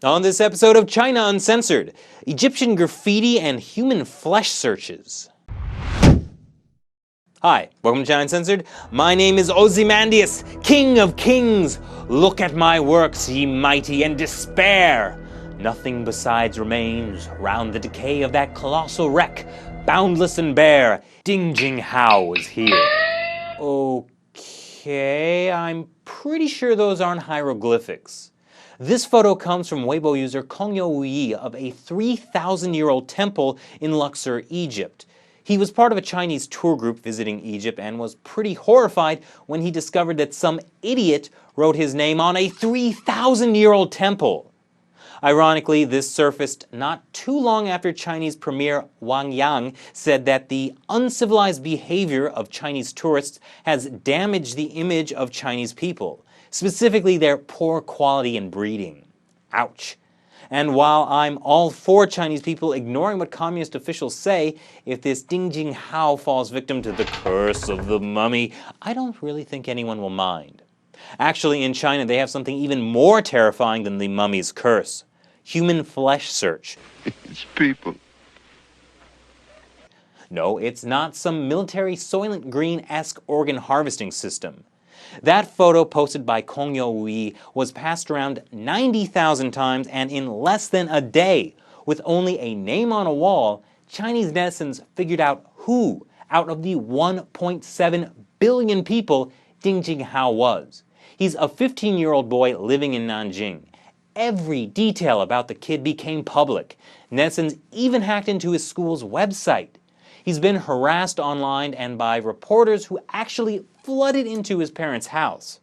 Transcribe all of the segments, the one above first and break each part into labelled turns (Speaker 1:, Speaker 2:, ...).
Speaker 1: On this episode of China Uncensored, Egyptian graffiti and human flesh searches. Hi, welcome to China Uncensored. My name is Ozymandias, King of Kings. Look at my works, ye mighty, and despair. Nothing besides remains round the decay of that colossal wreck, boundless and bare. Ding Jinhao is here. Okay, I'm pretty sure those aren't hieroglyphics. This photo comes from Weibo user Kongyo of a 3,000-year-old temple in Luxor, Egypt. He was part of a Chinese tour group visiting Egypt and was pretty horrified when he discovered that some idiot wrote his name on a 3,000-year-old temple. Ironically, this surfaced not too long after Chinese Premier Wang Yang said that the uncivilized behavior of Chinese tourists has damaged the image of Chinese people, specifically their poor quality in breeding. Ouch. And while I'm all for Chinese people ignoring what communist officials say, if this Ding Jinhao falls victim to the curse of the mummy, I don't really think anyone will mind. Actually, in China, they have something even more terrifying than the mummy's curse. Human flesh search.
Speaker 2: It's people.
Speaker 1: No, it's not some military Soylent Green-esque organ harvesting system. That photo posted by Kongyo was passed around 90,000 times and in less than a day. With only a name on a wall, Chinese netizens figured out who, out of the 1.7 billion people, Ding Jinhao was. He's a 15-year-old boy living in Nanjing. Every detail about the kid became public. Netizens even hacked into his school's website. He's been harassed online and by reporters who actually flooded into his parents' house.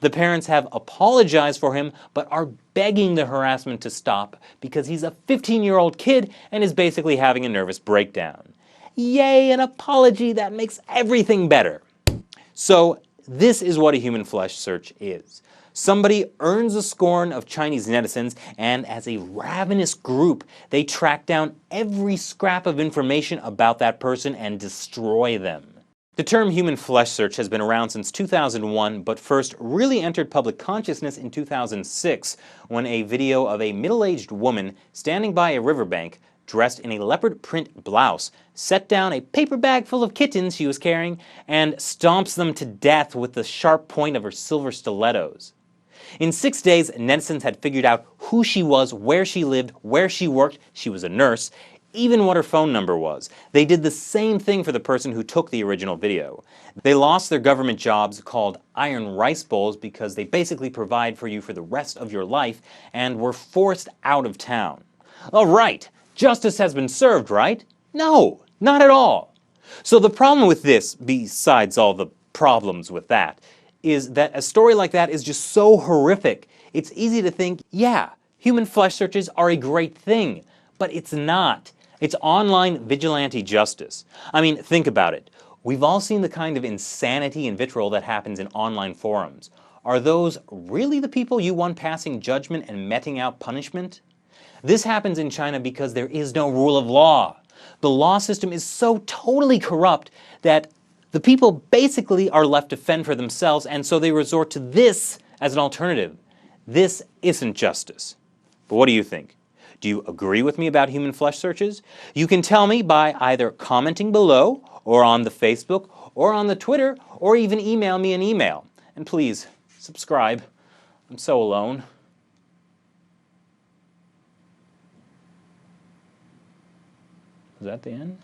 Speaker 1: The parents have apologized for him, but are begging the harassment to stop because he's a 15-year-old kid and is basically having a nervous breakdown. Yay, an apology that makes everything better. So, this is what a human flesh search is. Somebody earns the scorn of Chinese netizens, and as a ravenous group, they track down every scrap of information about that person and destroy them. The term human flesh search has been around since 2001, but first really entered public consciousness in 2006 when a video of a middle-aged woman standing by a riverbank dressed in a leopard print blouse, set down a paper bag full of kittens she was carrying, and stomps them to death with the sharp point of her silver stilettos. In 6 days, netizens had figured out who she was, where she lived, where she worked, she was a nurse, even what her phone number was. They did the same thing for the person who took the original video. They lost their government jobs called iron rice bowls because they basically provide for you for the rest of your life and were forced out of town. All right, justice has been served, right? No, not at all. So the problem with this, besides all the problems with that, is that a story like that is just so horrific. It's easy to think, yeah, human flesh searches are a great thing, but it's not. It's online vigilante justice. I mean, think about it. We've all seen the kind of insanity and vitriol that happens in online forums. Are those really the people you want passing judgment and meting out punishment? This happens in China because there is no rule of law. The law system is so totally corrupt that the people basically are left to fend for themselves, and so they resort to this as an alternative. This isn't justice. But what do you think? Do you agree with me about human flesh searches? You can tell me by either commenting below, or on the Facebook, or on the Twitter, or even email me an email. And please, subscribe. I'm so alone. Is that the end?